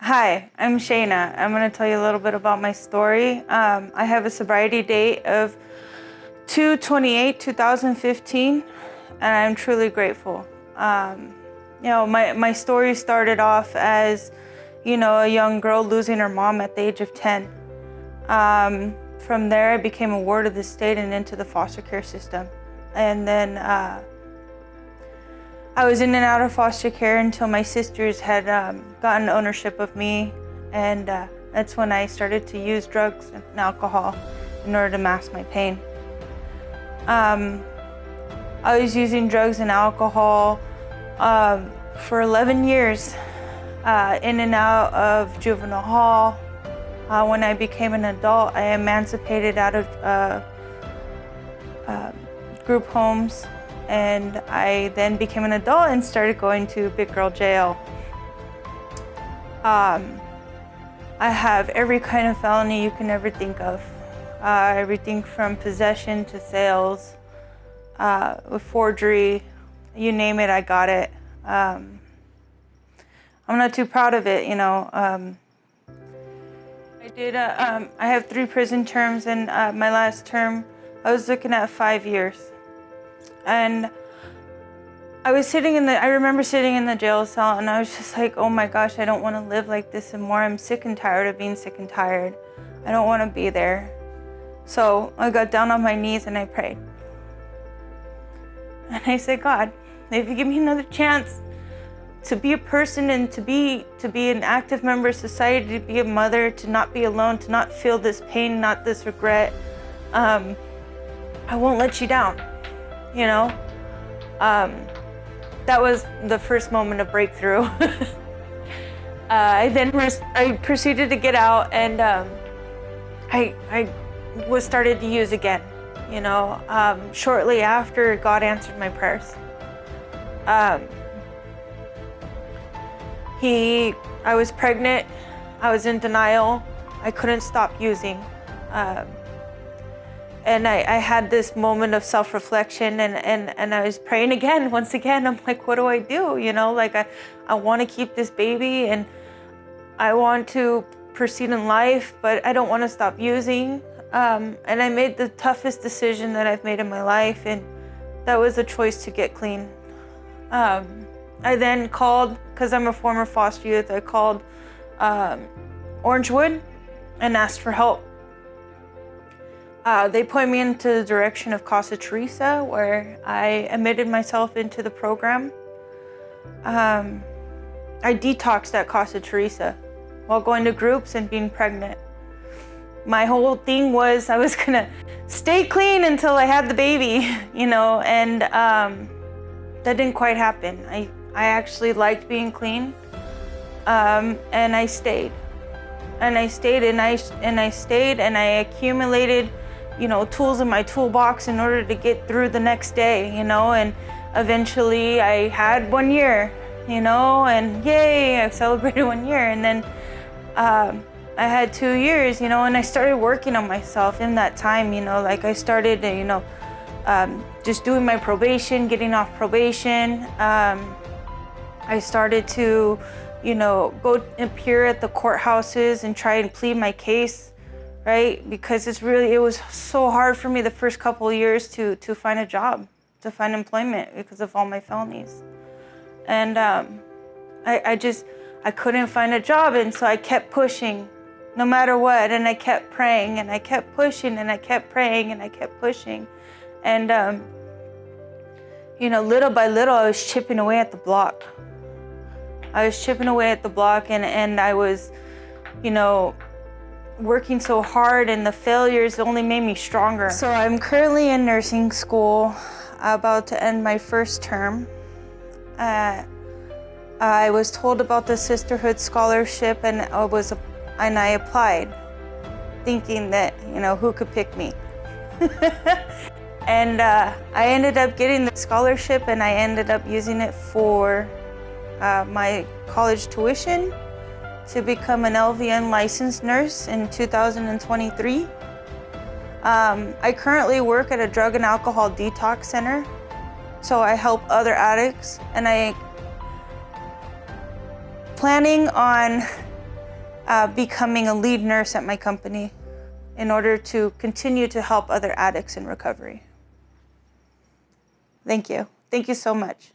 Hi, I'm Shaina. I'm going to tell you a little bit about my story. I have a sobriety date of 2/28/2015, and I'm truly grateful. My story started off as, a young girl losing her mom at the age of 10. From there, I became a ward of the state and into the foster care system. And then I was in and out of foster care until my sisters had gotten ownership of me, and that's when I started to use drugs and alcohol in order to mask my pain. I was using drugs and alcohol for 11 years, in and out of juvenile hall. When I became an adult, I emancipated out of group homes. And I then became an adult and started going to big girl jail. I have every kind of felony you can ever think of. Everything from possession to sales, with forgery, you name it, I got it. I'm not too proud of it, I have 3 prison terms, and my last term, I was looking at 5 years. And I remember sitting in the jail cell, and I was just like, oh my gosh, I don't want to live like this anymore. I'm sick and tired of being sick and tired. I don't want to be there. So I got down on my knees and I prayed. And I said, God, if you give me another chance to be a person and to be an active member of society, to be a mother, to not be alone, to not feel this pain, not this regret, I won't let you down. That was the first moment of breakthrough. I proceeded to get out, and I was started to use again. Shortly after, God answered my prayers. I was pregnant. I was in denial. I couldn't stop using. And I had this moment of self-reflection, and I was praying once again. I'm like, what do I do? I want to keep this baby, and I want to proceed in life, but I don't want to stop using. And I made the toughest decision that I've made in my life, and that was a choice to get clean. I then called, because I'm a former foster youth, I called Orangewood and asked for help. They pointed me into the direction of Casa Teresa, where I admitted myself into the program. I detoxed at Casa Teresa while going to groups and being pregnant. My whole thing was I was gonna stay clean until I had the baby, and that didn't quite happen. I actually liked being clean, and I stayed. And I stayed, and I stayed, and I accumulated tools in my toolbox in order to get through the next day, and eventually I had 1 year, and yay, I've celebrated 1 year. And then I had 2 years, and I started working on myself in that time, I started, just doing my probation, getting off probation. I started to, go appear at the courthouses and try and plead my case. Right? Because it was so hard for me the first couple of years to find a job, to find employment because of all my felonies. And I couldn't find a job, and so I kept pushing no matter what, and I kept praying, and I kept pushing, and I kept praying, and I kept pushing. And little by little, I was chipping away at the block. and I was, working so hard, and the failures only made me stronger. So I'm currently in nursing school, about to end my first term. I was told about the Sisterhood Scholarship, and I applied, thinking that, who could pick me? And I ended up getting the scholarship, and I ended up using it for my college tuition, to become an LVN licensed nurse in 2023. I currently work at a drug and alcohol detox center, so I help other addicts, and I planning on becoming a lead nurse at my company in order to continue to help other addicts in recovery. Thank you. Thank you so much.